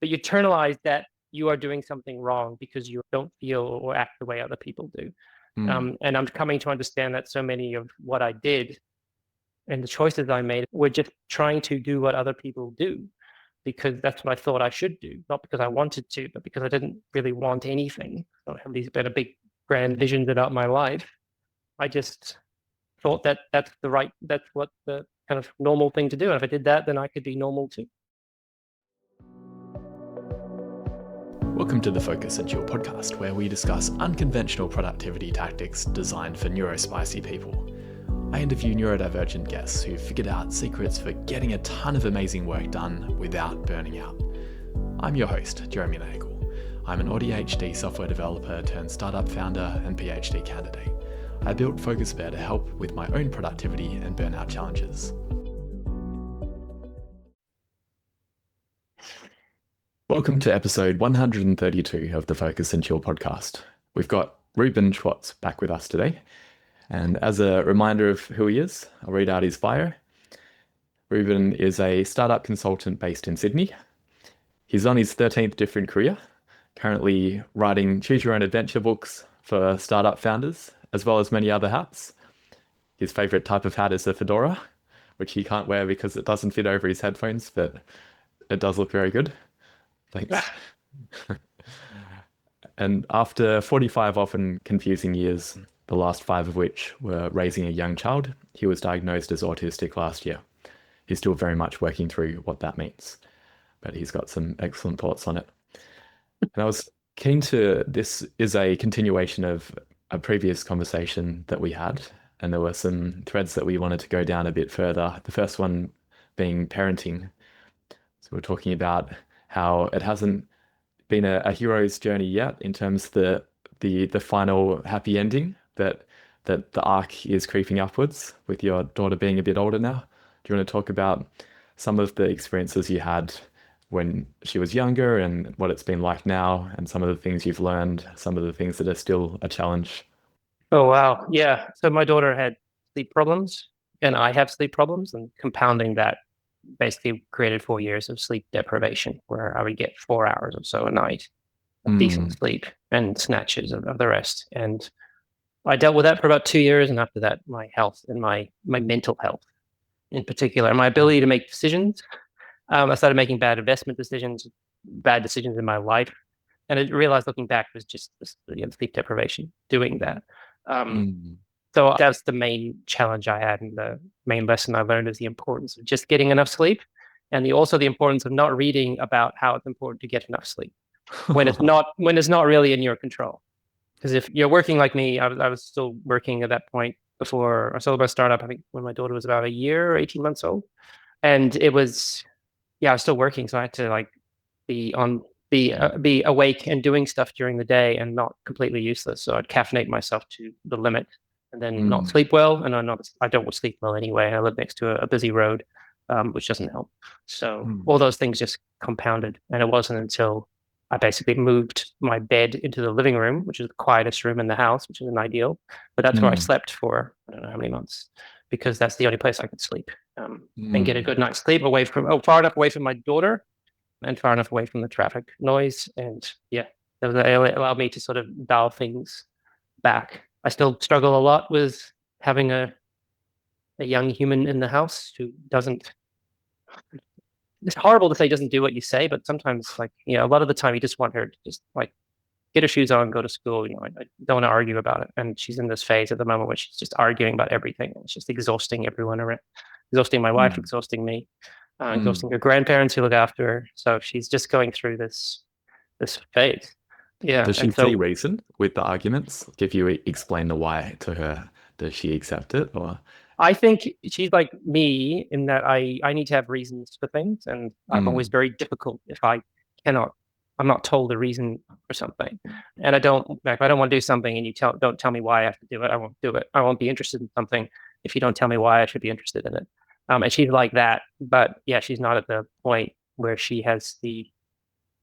but you internalize that you are doing something wrong because you don't feel or act the way other people do. And I'm coming to understand that so many of what I did and the choices I made were just trying to do what other people do because that's what I thought I should do, not because I wanted to, but because I didn't really want anything. I don't have these better big grand visions about my life. I just thought that that's what the kind of normal thing to do. And if I did that, then I could be normal too. Welcome to the Focus and Chill podcast, where we discuss unconventional productivity tactics designed for neurospicy people. I interview neurodivergent guests who've figured out secrets for getting a ton of amazing work done without burning out. I'm your host, Jeremy Nagel. I'm an ADHD software developer turned startup founder and PhD candidate. I built Focus Bear to help with my own productivity and burnout challenges. Welcome to episode 132 of the Focus and Chill podcast. We've got Reuben Schwartz back with us today. And as a reminder of who he is, I'll read out his bio. Ruben is a startup consultant based in Sydney. He's on his 13th different career, currently writing choose your own adventure books for startup founders, as well as many other hats. His favorite type of hat is a fedora, which he can't wear because it doesn't fit over his headphones, but it does look very good. Thanks. And after 45 often confusing years, the last 5 of which were raising a young child, he was diagnosed as autistic last year. He's still very much working through what that means, but he's got some excellent thoughts on it. And I was keen to, this is a continuation of a previous conversation that we had, and there were some threads that we wanted to go down a bit further. The first one being parenting. So we're talking about how it hasn't been a hero's journey yet in terms of the final happy ending, that the arc is creeping upwards with your daughter being a bit older now. Do you want to talk about some of the experiences you had when she was younger and what it's been like now, and some of the things you've learned, some of the things that are still a challenge? Oh, wow. Yeah. So my daughter had sleep problems and I have sleep problems, and compounding that basically created 4 years of sleep deprivation where I would get 4 hours or so a night of decent sleep and snatches of the rest. And I dealt with that for about 2 years. And after that, my health and my mental health in particular, my ability to make decisions. I started making bad investment decisions, bad decisions in my life. And I realized looking back was just sleep deprivation doing that. So that's the main challenge I had. And the main lesson I learned is the importance of just getting enough sleep, and also the importance of not reading about how it's important to get enough sleep when it's not really in your control. Because if you're working like me, I was still working at that point before I sold my startup, I think when my daughter was about a year or 18 months old. And it was, I was still working. So I had to be awake and doing stuff during the day and not completely useless. So I'd caffeinate myself to the limit and then not sleep well. And I don't sleep well anyway. I live next to a busy road, which doesn't help. So all those things just compounded. And it wasn't until I basically moved my bed into the living room, which is the quietest room in the house, which isn't ideal. But that's where I slept for, I don't know how many months, because that's the only place I could sleep and get a good night's sleep far enough away from my daughter and far enough away from the traffic noise. And it allowed me to sort of dial things back. I still struggle a lot with having a young human in the house who doesn't. It's horrible to say doesn't do what you say, but sometimes, a lot of the time you just want her to just get her shoes on, go to school. I don't want to argue about it. And she's in this phase at the moment where she's just arguing about everything. It's just exhausting everyone around, exhausting my wife, exhausting me, exhausting her grandparents who look after her. So she's just going through this phase. Yeah. Does she see reason with the arguments? If you explain the why to her, does she accept it? Or I think she's like me in that I need to have reasons for things, and I'm always very difficult if I'm not told the reason for something. And if I don't want to do something and you don't tell me why I have to do it, I won't do it. I won't be interested in something if you don't tell me why I should be interested in it. And she's like that, but she's not at the point where she has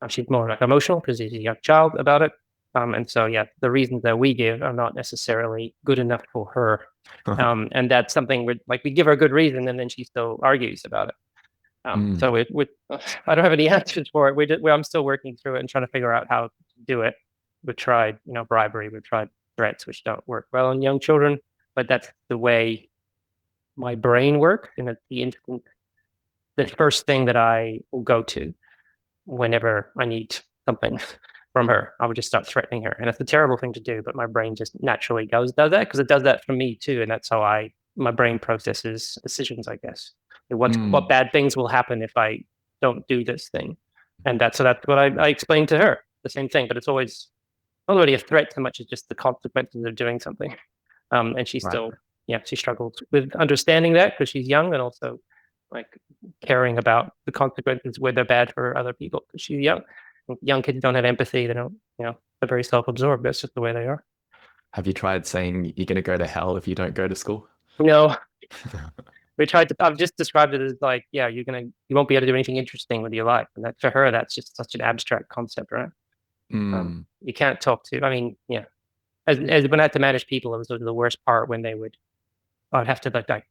she's more emotional because she's a young child about it. And so, the reasons that we give are not necessarily good enough for her. And that's something we give her a good reason, and then she still argues about it. So I don't have any answers for it. I'm still working through it and trying to figure out how to do it. We've tried, bribery. We've tried threats, which don't work well in young children, but that's the way my brain works. And it's the first thing that I will go to whenever I need something from her. I would just start threatening her. And it's a terrible thing to do, but my brain just naturally does that because it does that for me too. And that's how my brain processes decisions, I guess. What bad things will happen if I don't do this thing. And that's what I explained to her, the same thing, but it's always not really a threat so much as just the consequences of doing something. And she still, she struggles with understanding that because she's young and also like caring about the consequences where they're bad for other people because she's young. Young kids don't have empathy. They don't, they're very self-absorbed. That's just the way they are. Have you tried saying you're going to go to hell if you don't go to school? No. I've just described it as like, yeah, you won't be able to do anything interesting with your life. And that for her, that's just such an abstract concept, right? You can't talk to, I mean, yeah. As when I had to manage people, it was the worst part when I'd have to like, I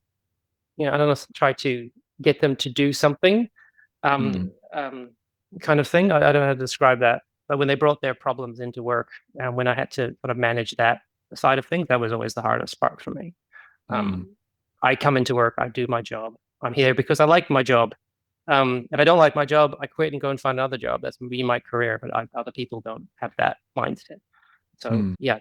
don't know, try to get them to do something, kind of thing. I don't know how to describe that. But when they brought their problems into work and when I had to sort of manage that side of things, that was always the hardest part for me. I come into work, I do my job. I'm here because I like my job. If I don't like my job, I quit and go and find another job. That's be my career, but other people don't have that mindset. So yeah,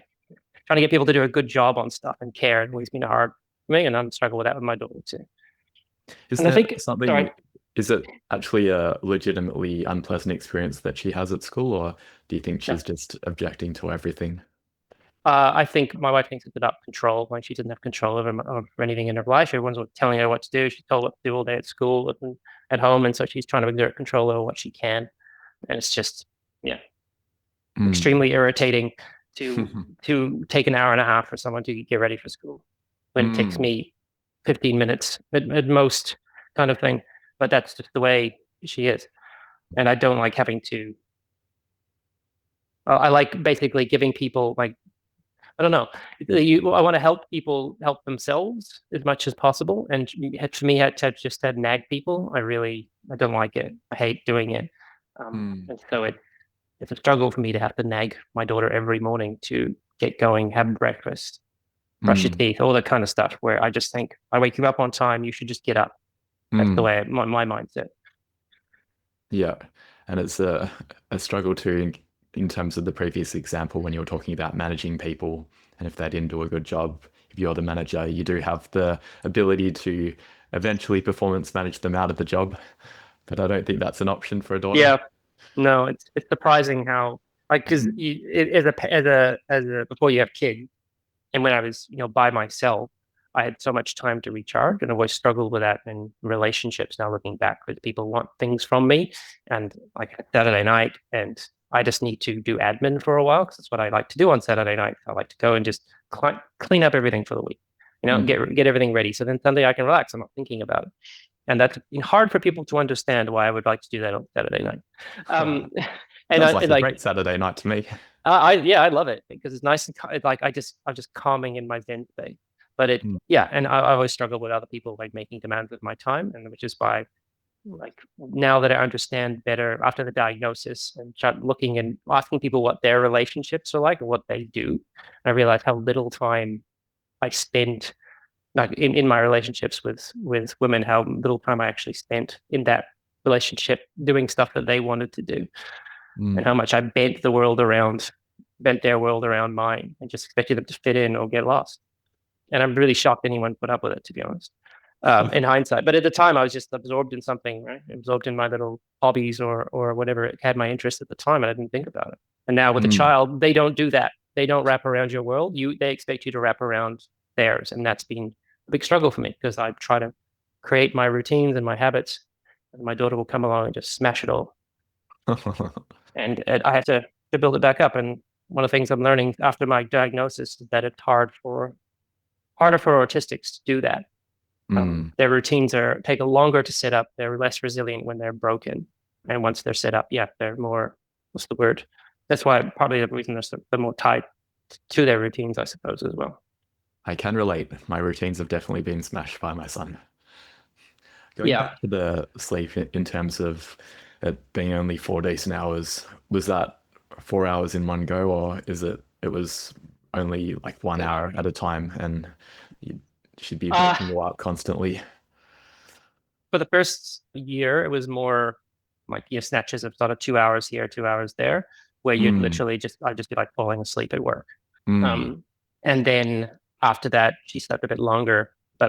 trying to get people to do a good job on stuff and care has always been hard for me, and I'm struggling with that with my daughter too. Is it actually a legitimately unpleasant experience that she has at school, or do you think she's just objecting to everything? I think my wife thinks it's about control. Like she doesn't have control over anything in her life. Everyone's telling her what to do. She's told what to do all day at school and at home, and so she's trying to exert control over what she can. And it's just, extremely irritating to take an hour and a half for someone to get ready for school when it takes me 15 minutes at most, kind of thing. But that's just the way she is, and I don't like having to. I like basically giving people like. I don't know. I want to help people help themselves as much as possible. And for me, to just nag people, I don't like it. I hate doing it. And so it's a struggle for me to have to nag my daughter every morning to get going, have breakfast, brush your teeth, all that kind of stuff. Where I just think I wake you up on time, you should just get up. That's the way my mindset. Yeah, and it's a struggle too in terms of the previous example when you were talking about managing people, and if they didn't do a good job, if you're the manager, you do have the ability to eventually performance manage them out of the job, but I don't think that's an option for a daughter. Yeah, no, it's surprising how because before you have kids, and when I was by myself, I had so much time to recharge, and I always struggled with that in relationships. Now looking back, because people want things from me, and like Saturday night, and I just need to do admin for a while because that's what I like to do on Saturday night. I like to go and just clean up everything for the week, get everything ready. So then Sunday I can relax. I'm not thinking about it. And that's hard for people to understand why I would like to do that on Saturday night. And sounds like a great Saturday night to me. I love it because it's nice and I'm just calming in my Zen state. But and I always struggle with other people like making demands of my time, and which is why like now that I understand better after the diagnosis and start looking and asking people what their relationships are like and what they do, I realize how little time I spend like in my relationships with women, how little time I actually spent in that relationship doing stuff that they wanted to do, and how much I bent their world around mine and just expected them to fit in or get lost. And I'm really shocked anyone put up with it, to be honest. In hindsight, but at the time I was just absorbed in something, right? Absorbed in my little hobbies or whatever it had my interest at the time, and I didn't think about it. And now with a child, they don't do that. They don't wrap around your world. They expect you to wrap around theirs, and that's been a big struggle for me because I try to create my routines and my habits, and my daughter will come along and just smash it all. And I have to build it back up. And one of the things I'm learning after my diagnosis is that it's harder for autistics to do that. Their routines take longer to set up. They're less resilient when they're broken. And once they're set up, they're more, what's the word? That's why probably the reason they're more tied to their routines, I suppose, as well. I can relate. My routines have definitely been smashed by my son. Going Yeah. back to the sleep in terms of it being only 4 decent hours, was that 4 hours in one go, or is it was only like 1 hour at a time and you should be Uh, waking you up constantly? for the first year, it was more like snatches of sort of 2 hours here, 2 hours there, where you'd Mm, literally I'd just be like falling asleep at work. mm, Um, and then after that, she slept a bit longer. But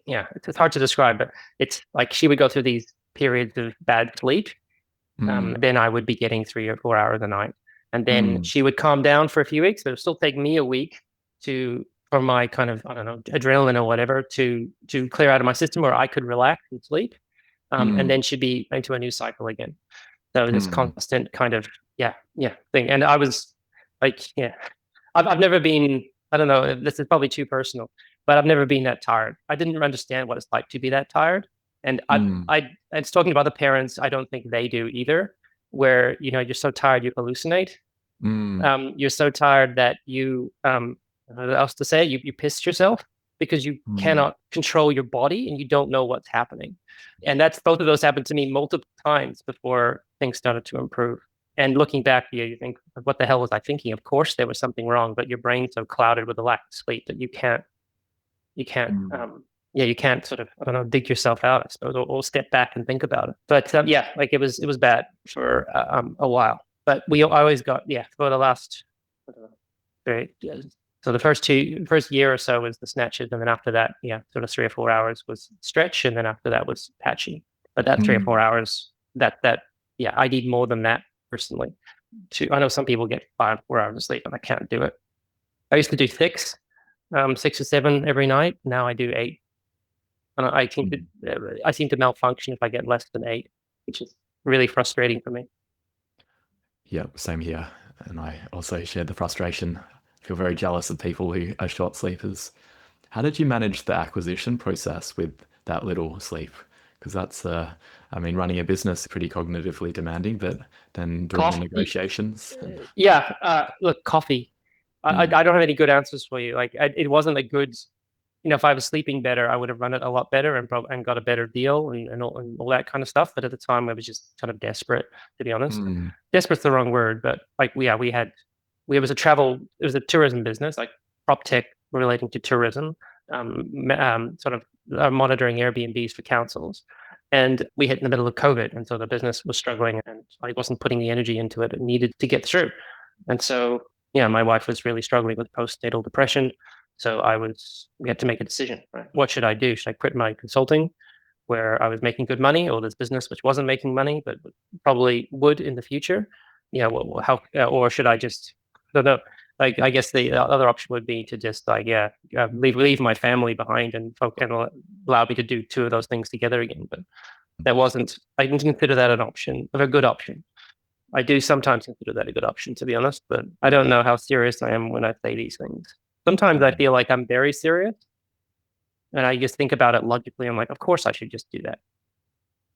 yeah, it's hard to describe, but it's like she would go through these periods of bad sleep. mm, Then I would be getting 3 or 4 hours a night. And then mm, she would calm down for a few weeks. But it would still take me a week to, for my kind of, I don't know, adrenaline or whatever to clear out of my system where I could relax and sleep. And mm, then she'd be into a new cycle again. So this mm, constant kind of, yeah, thing. And I was like, yeah, I've never been, I don't know, this is probably too personal, but I've never been that tired. I didn't understand what it's like to be that tired. And mm, and talking about the parents, I don't think they do either, where, you're so tired you hallucinate. mm, You're so tired that I don't know what else to say, you pissed yourself because you mm, cannot control your body and you don't know what's happening. And that's both of those happened to me multiple times before things started to improve. And looking back, you think, what the hell was I thinking? Of course there was something wrong, but your brain's so clouded with the lack of sleep that you can't mm. yeah, you can't sort of, I don't know, dig yourself out, I suppose, or step back and think about it. But yeah, like it was bad for a while. But I always got, yeah, for the last, I don't know, so the first year or so was the snatches, and then after that, yeah, sort of 3 or 4 hours was stretch, and then after that was patchy. But that 3 or 4 hours, yeah, I need more than that personally. I know some people get 5 or 4 hours of sleep, and I can't do it. I used to do 6 or 7 every night. Now I do 8, and I seem to malfunction if I get less than 8, which is really frustrating for me. Yeah, same here. And I also share the frustration. Feel very jealous of people who are short sleepers. How did you manage the acquisition process with that little sleep? Because I mean, running a business is pretty cognitively demanding, but then doing the Coffee, negotiations. yeah. Look, coffee. Mm, I don't have any good answers for you. Like, it wasn't a good. If I was sleeping better, I would have run it a lot better and got a better deal and all that kind of stuff. But at the time, I was just kind of desperate, to be honest. mm, Desperate's the wrong word, but like, it was a tourism business, like prop tech relating to tourism, sort of monitoring Airbnbs for councils. And we hit in the middle of COVID. And so the business was struggling and I wasn't putting the energy into it. It needed to get through. And so, yeah, my wife was really struggling with postnatal depression. So we had to make a decision, right? What should I do? Should I quit my consulting where I was making good money, or this business which wasn't making money but probably would in the future? Yeah, how, or should I just, I don't know. Like, I guess the other option would be to just like, yeah, leave my family behind and allow me to do two of those things together again. But I didn't consider that an option, of a good option. I do sometimes consider that a good option, to be honest, but I don't know how serious I am when I say these things. Sometimes I feel like I'm very serious, and I just think about it logically. I'm like, of course I should just do that.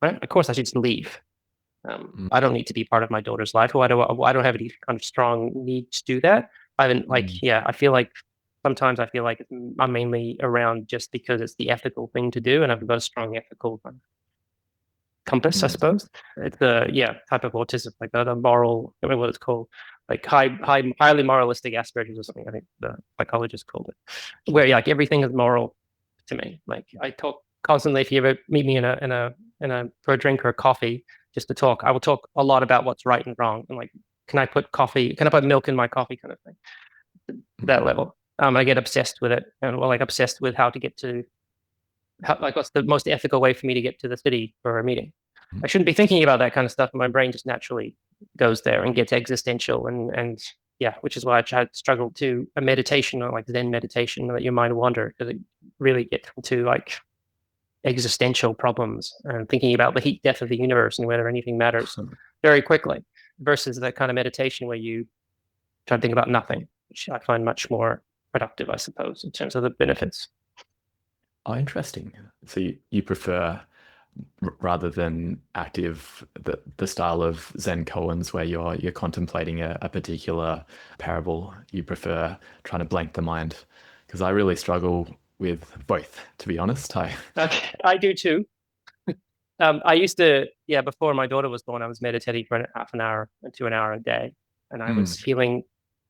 Right? Of course I should just leave. mm, I don't need to be part of my daughter's life. I don't have any kind of strong need to do that. I haven't like, mm, yeah, I feel like sometimes I feel like I'm mainly around just because it's the ethical thing to do, and I've got a strong ethical compass, I mm. suppose. It's a, yeah, type of autism, like the moral, I don't know what it's called, like highly moralistic Asperger's or something. I think the psychologist called it, where, yeah, like everything is moral to me. Like, I talk constantly. If you ever meet me for a drink or a coffee, just to talk, I will talk a lot about what's right and wrong, and like, can I put milk in my coffee, kind of thing, to that level. I get obsessed with it, and well, like obsessed with how to get to like, what's the most ethical way for me to get to the city for a meeting. I shouldn't be thinking about that kind of stuff. My brain just naturally goes there and gets existential, and yeah, which is why I try to struggle to a meditation, or like Zen meditation, let your mind wander, because it really gets into like existential problems and thinking about the heat death of the universe and whether anything matters very quickly, versus that kind of meditation where you try to think about nothing, which I find much more productive, I suppose, in terms of the benefits. Oh, interesting. So you prefer rather than active the style of Zen koans where you're contemplating a particular parable. You prefer trying to blank the mind because I really struggle with both, to be honest. Okay, I do too. I used to, before my daughter was born, I was meditating for half an hour to an hour a day. And I was feeling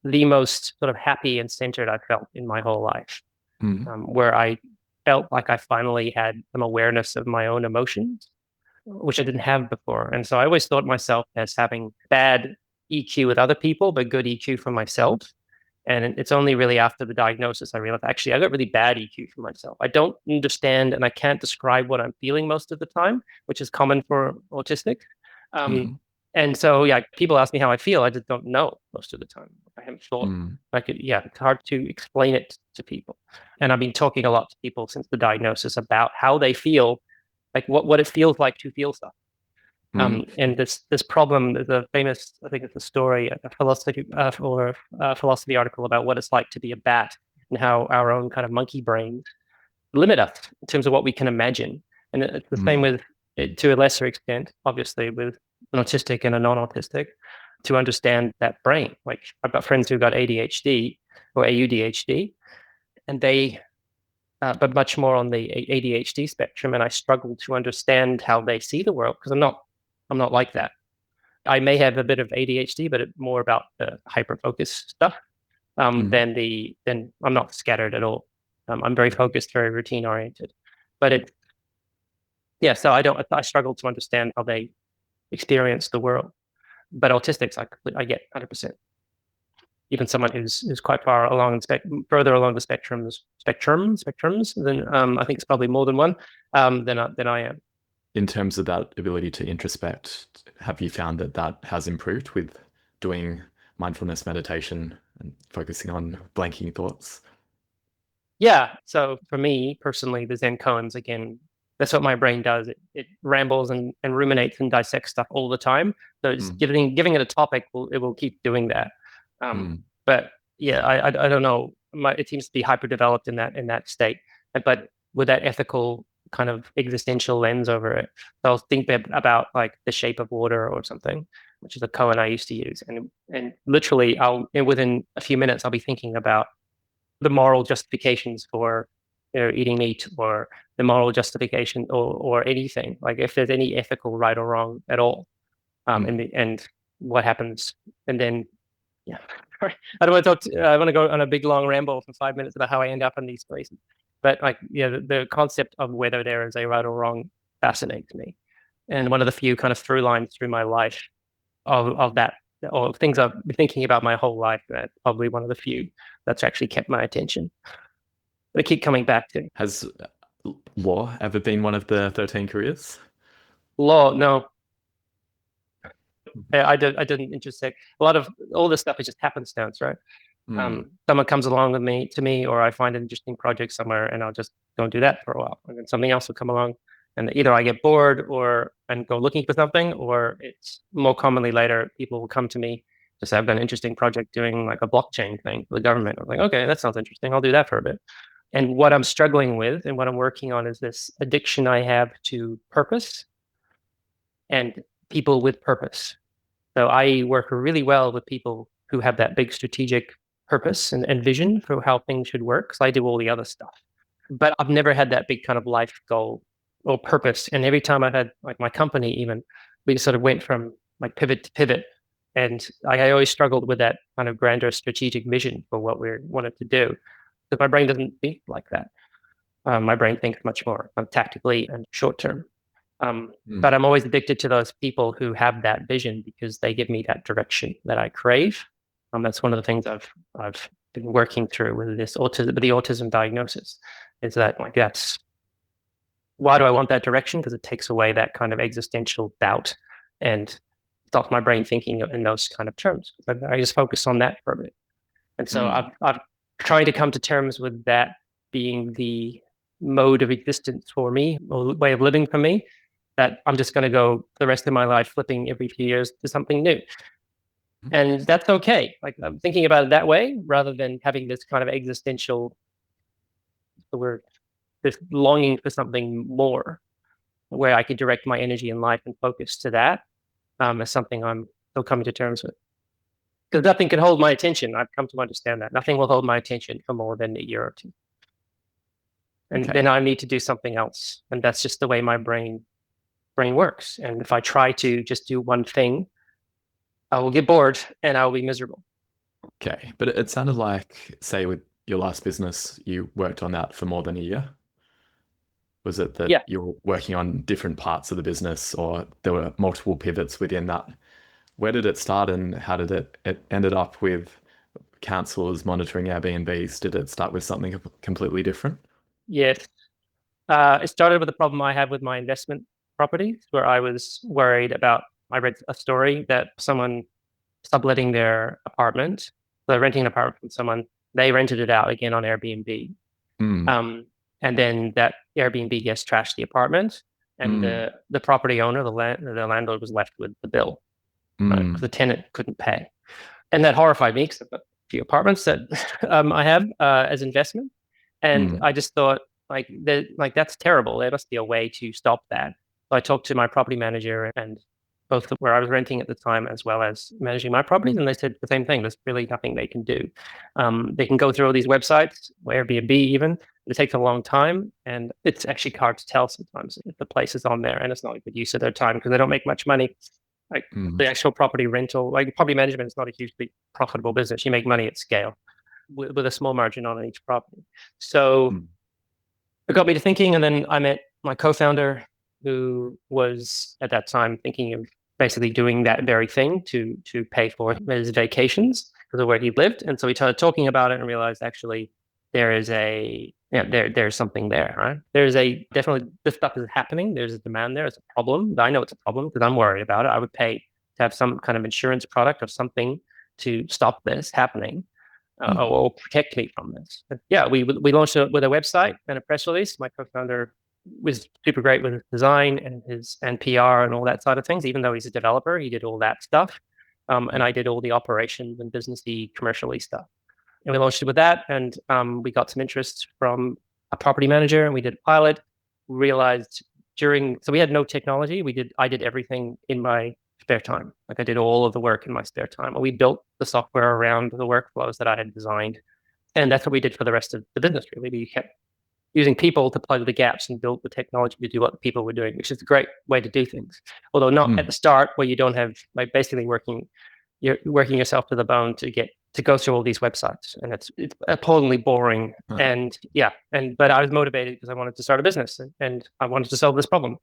the most sort of happy and centered I felt in my whole life, where I felt like I finally had some awareness of my own emotions, which I didn't have before. And so I always thought myself as having bad EQ with other people, but good EQ for myself. And it's only really after the diagnosis I realized actually I got really bad EQ for myself. I don't understand and I can't describe what I'm feeling most of the time, which is common for autistic. And so, people ask me how I feel. I just don't know most of the time. I haven't thought it's hard to explain it to people. And I've been talking a lot to people since the diagnosis about how they feel, like what it feels like to feel stuff. And this problem, there's a famous, I think it's a story, a philosophy or a philosophy article about what it's like to be a bat and how our own kind of monkey brains limit us in terms of what we can imagine. And it's the same with, to a lesser extent, obviously, with an autistic and a non-autistic, to understand that brain. Like I've got friends who got ADHD or AUDHD, and they but much more on the ADHD spectrum, and I struggle to understand how they see the world because I'm not like that. I may have a bit of ADHD, but it's more about the hyper focus stuff than I'm not scattered at all. I'm very focused, very routine oriented. But so I struggle to understand how they experience the world. But autistics, I get 100%. Even someone who's quite far along further along the spectrums, then I think it's probably more than one than I am. In terms of that ability to introspect, have you found that has improved with doing mindfulness meditation and focusing on blanking thoughts? Yeah. So for me personally, the Zen koans, again, that's what my brain does. It rambles and ruminates and dissects stuff all the time. So just giving it a topic, it will keep doing that. But I don't know. It seems to be hyper developed in that state. But with that ethical kind of existential lens over it, so I'll think about like The Shape of Water or something, which is a koan I used to use, and literally within a few minutes I'll be thinking about the moral justifications for eating meat, or the moral justification or anything, like if there's any ethical right or wrong at all, and what happens. And then I don't want to talk I want to go on a big long ramble for 5 minutes about how I end up in these places, but the concept of whether there is a right or wrong fascinates me, and one of the few kind of through lines through my life of that, or things I've been thinking about my whole life, that's probably one of the few that's actually kept my attention. I keep coming back to. Has law ever been one of the 13 careers? Law, no. I didn't intersect. A lot of all this stuff is just happenstance, right? Someone comes along to me, or I find an interesting project somewhere, and I'll just go and do that for a while, and then something else will come along, and either I get bored and go looking for something, or it's more commonly later people will come to me to say I've got an interesting project doing like a blockchain thing for the government. I'm like, okay, that sounds interesting. I'll do that for a bit. And what I'm struggling with and what I'm working on is this addiction I have to purpose and people with purpose. So I work really well with people who have that big strategic purpose and vision for how things should work. So I do all the other stuff. But I've never had that big kind of life goal or purpose. And every time I've had, like my company even, we sort of went from like pivot to pivot. And I always struggled with that kind of grander strategic vision for what we wanted to do. Because my brain doesn't think like that. My brain thinks much more tactically and short term. But I'm always addicted to those people who have that vision because they give me that direction that I crave. That's one of the things I've been working through with the autism diagnosis, is that that's why do I want that direction? Because it takes away that kind of existential doubt and stops my brain thinking in those kind of terms. I just focus on that for a bit. And so I've trying to come to terms with that being the mode of existence for me, or way of living for me, that I'm just going to go the rest of my life flipping every few years to something new. And that's okay. Like I'm thinking about it that way rather than having this kind of existential, this longing for something more, where I could direct my energy in life and focus to that, as something I'm still coming to terms with. Because nothing can hold my attention. I've come to understand that. Nothing will hold my attention for more than a year or two. And then I need to do something else. And that's just the way my brain brain works. And if I try to just do one thing, I will get bored and I will be miserable. Okay. But it sounded like, say, with your last business, you worked on that for more than a year. Was it that Yeah. you were working on different parts of the business, or there were multiple pivots within that? Where did it start, and how did it ended up with councils monitoring Airbnbs? Did it start with something completely different? Yes. It started with a problem I had with my investment properties, where I was worried about. I read a story that someone subletting their apartment, so they're renting an apartment from someone. They rented it out again on Airbnb, Mm, and then that Airbnb guest trashed the apartment, and mm, the property owner, the landlord, was left with the bill because mm, the tenant couldn't pay, and that horrified me because I've got a few apartments that I have as investment, and mm, I just thought that's terrible. There must be a way to stop that. So I talked to my property manager and both where I was renting at the time as well as managing my properties, and they said the same thing. There's really nothing they can do. They can go through all these websites, Airbnb even. It takes a long time, and it's actually hard to tell sometimes if the place is on there, and it's not a good use of their time because they don't make much money. Like mm, the actual property rental, like property management is not a hugely profitable business. You make money at scale with a small margin on each property. So mm, it got me to thinking, and then I met my co-founder, who was at that time thinking of basically doing that very thing to pay for his vacations because of where he lived. And so we started talking about it and realized actually there's something there, right? There's a definitely this stuff is happening. There's a demand there. It's a problem. I know it's a problem because I'm worried about it. I would pay to have some kind of insurance product or something to stop this happening mm, or protect me from this. But yeah, we launched it with a website and a press release. My co-founder was super great with his design and his and PR and all that side of things. Even though he's a developer, he did all that stuff, and I did all the operations and businessy, commercially stuff. And we launched it with that, and we got some interest from a property manager, and we did a pilot. We realized so we had no technology. I did everything in my spare time. Like I did all of the work in my spare time. We built the software around the workflows that I had designed. And that's what we did for the rest of the business, really. We kept using people to plug the gaps and build the technology to do what the people were doing, which is a great way to do things. Although not at mm. the start where you don't have like basically you're working yourself to the bone to go through all these websites. And it's appallingly boring. Huh. And yeah, but I was motivated because I wanted to start a business and I wanted to solve this problem.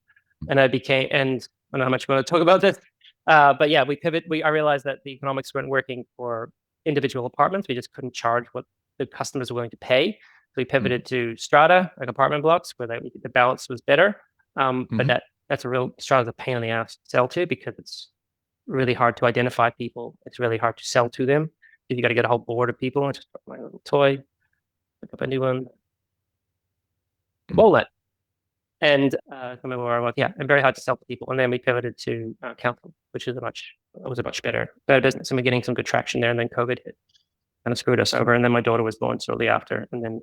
And I don't know how much you want to talk about this. But yeah, I realized that the economics weren't working for individual apartments. We just couldn't charge what the customers were willing to pay. So we Mm, pivoted to strata, like apartment blocks, where the balance was better. But mhm. that's a real strata's a pain in the ass to sell to because it's really hard to identify people. It's really hard to sell to them. You got to get a whole board of people. I just got my little toy, pick up a new one, Mm, walnut. And I can't remember where I was. Yeah, and very hard to sell to people. And then we pivoted to council, which is was a much better business. And we're getting some good traction there. And then COVID hit, kind of screwed us over. And then my daughter was born shortly after. And then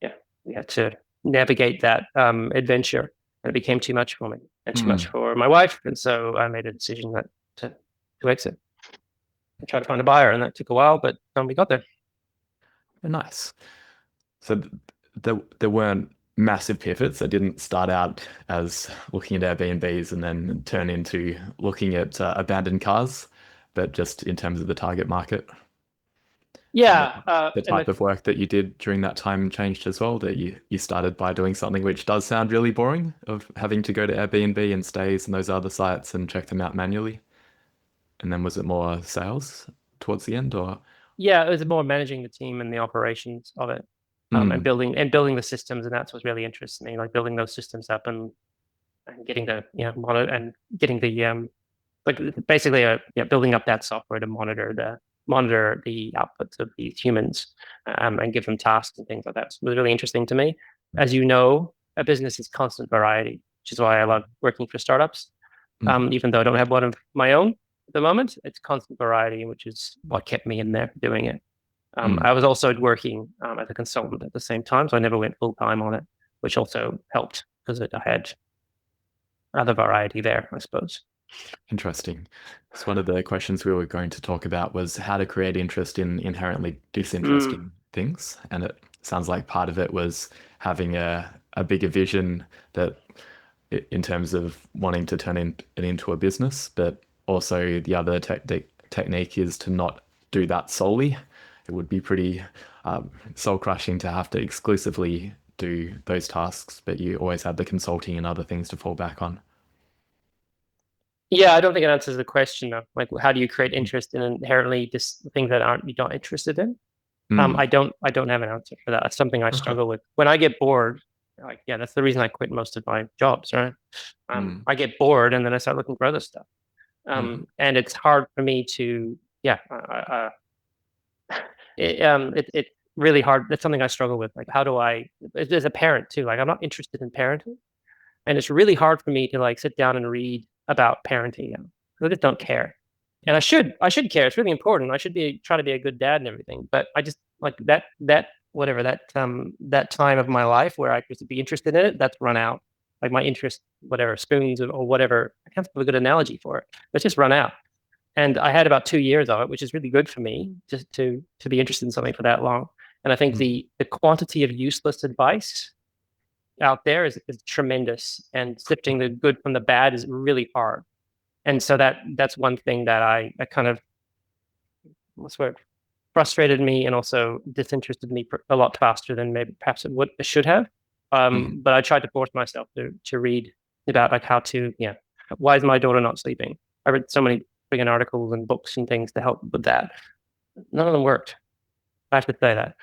yeah, we had to navigate that adventure. And it became too much for me and too much mm. for my wife. And so I made a decision to exit and try to find a buyer. And that took a while, but we got there. Nice. So there weren't massive pivots. That didn't start out as looking at Airbnbs and then turn into looking at abandoned cars, but just in terms of the target market and Yeah, the and type of work that you did during that time changed as well. That you started by doing something which does sound really boring, of having to go to Airbnb and Stays and those other sites and check them out manually. And then was it more sales towards the end, or? yeah, it was more managing the team and the operations of it, and Mm, building the systems, and that's what really interests me, like building those systems up and getting the monitor and getting the like basically building up that software to monitor the outputs of these humans and give them tasks and things like that. So it was really interesting to me. As you know, a business is constant variety, which is why I love working for startups. mm, Even though I don't have one of my own at the moment, it's constant variety, which is what kept me in there doing it. mm. I was also working as a consultant at the same time, so I never went full time on it, which also helped because I had other variety there, I suppose. Interesting. So one of the questions we were going to talk about was how to create interest in inherently Mm. disinteresting things. And it sounds like part of it was having a bigger vision that in terms of wanting to turn it into a business, but also the other technique is to not do that solely. It would be pretty soul crushing to have to exclusively do those tasks, but you always have the consulting and other things to fall back on. Yeah, I don't think it answers the question of like how do you create interest in inherently just things that you're not interested in. Mm. I don't have an answer for that. That's something I Uh-huh. struggle with. When I get bored, like yeah, that's the reason I quit most of my jobs, right? Mm. I get bored and then I start looking for other stuff. Mhm. And it's hard for me to yeah, it's really hard. That's something I struggle with. Like how do I as a parent too, like I'm not interested in parenting. And it's really hard for me to like sit down and read about parenting now. I just don't care. And I should care. It's really important. I should be try to be a good dad and everything. But I just like whatever that time of my life where I could be interested in it, that's run out. Like my interest, whatever, spoons or whatever. I can't have a good analogy for it. It's just run out. And I had about 2 years of it, which is really good for me just to be interested in something for that long. And I think Mm. the quantity of useless advice out there is tremendous, and sifting the good from the bad is really hard. And so that's one thing that I kind of what's the word frustrated me and also disinterested me a lot faster than maybe perhaps it should have. Mm. But I tried to force myself to read about like how to why is my daughter not sleeping? I read so many friggin' articles and books and things to help with that. None of them worked. I have to say that.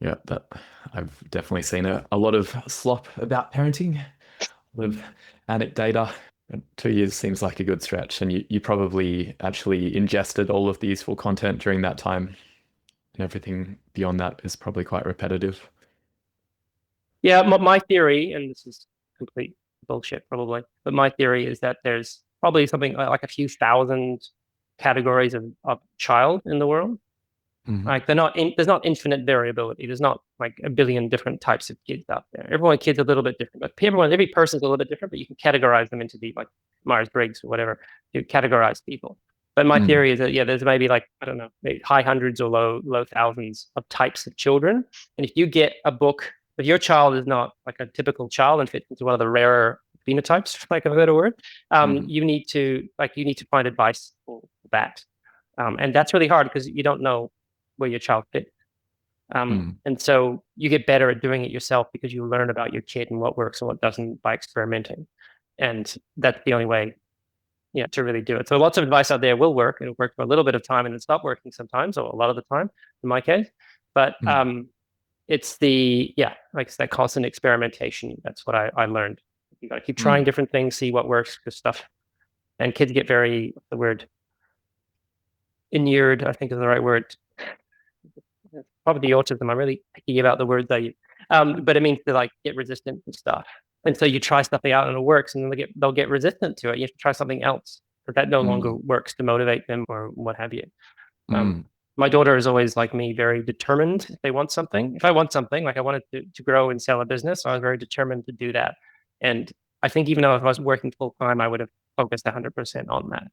Yeah, that I've definitely seen a lot of slop about parenting, a lot of anecdata. 2 years seems like a good stretch, and you probably actually ingested all of the useful content during that time, and everything beyond that is probably quite repetitive. Yeah, my theory, and this is complete bullshit probably, but my theory is that there's probably something like a few thousand categories of child in the world. Mm. Like there's not infinite variability. There's not like a billion different types of kids out there. Every kid's a little bit different, but every person's a little bit different, but you can categorize them into the like Myers-Briggs or whatever to categorize people. But my Mm. theory is that yeah, there's maybe like I don't know, maybe high hundreds or low thousands of types of children. And if you get a book, if your child is not like a typical child and fits into one of the rarer phenotypes, for lack of a better word, Mm. you need to find advice for that. And that's really hard because you don't know where your child fits. Mm. And so you get better at doing it yourself because you learn about your kid and what works and what doesn't by experimenting. And that's the only way, to really do it. So lots of advice out there will work. It'll work for a little bit of time and then stop working sometimes, or a lot of the time in my case. But Mm. it's like it's that constant experimentation. That's what I learned. You got to keep trying Mm. different things, see what works, because stuff. And kids get very, what's the word, inured, I think is the right word, probably the autism. I'm really picky about the words I use. But it means to like get resistant to stuff. And so you try something out and it works, and then they'll get resistant to it. You have to try something else, but that no longer Mm. works to motivate them or what have you. Um, Mm. my daughter is always like me, very determined. If they want something, if I want something, like I wanted to grow and sell a business, I was very determined to do that. And I think even though if I was working full time, I would have focused 100% on that.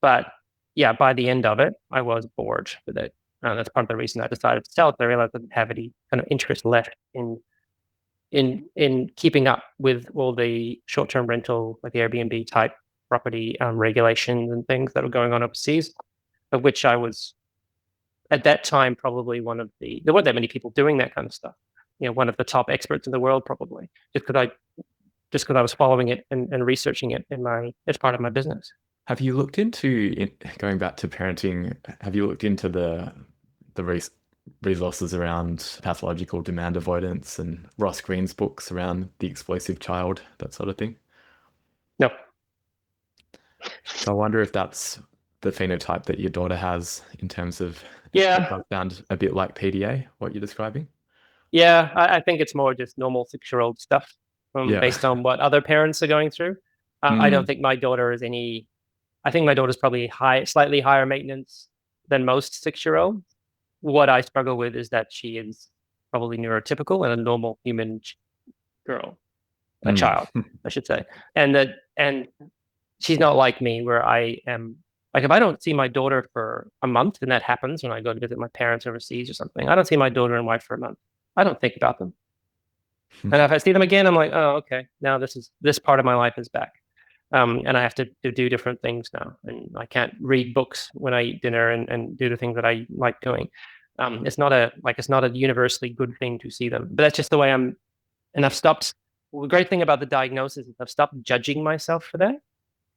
But yeah, by the end of it, I was bored with it. That's part of the reason I decided to sell it. I realized I didn't have any kind of interest left in keeping up with all the short-term rental, like the Airbnb type property regulations and things that were going on overseas, of which I was at that time probably there weren't that many people doing that kind of stuff. One of the top experts in the world probably, just because I was following it and researching it as part of my business. Have you looked into going back to parenting? Have you looked into the resources around pathological demand avoidance and Ross Greene's books around the explosive child, that sort of thing? No. So I wonder if that's the phenotype that your daughter has in terms of it Yeah. does sound a bit like PDA, what you're describing. Yeah. I think it's more just normal 6-year-old stuff Yeah. based on what other parents are going through. I don't Mm. think my daughter is any, I think my daughter's probably slightly higher maintenance than most 6-year-olds. What I struggle with is that she is probably neurotypical and a normal human girl, a Mm. child, I should say. And she's not like me where I am like if I don't see my daughter for a month, and that happens when I go to visit my parents overseas or something, I don't see my daughter and wife for a month. I don't think about them. And if I see them again, I'm like, oh, okay, now this part of my life is back. And I have to do different things now. And I can't read books when I eat dinner and do the things that I like doing. It's not a universally good thing to see them, but that's just the way I'm. And I've stopped. The great thing about the diagnosis is I've stopped judging myself for that,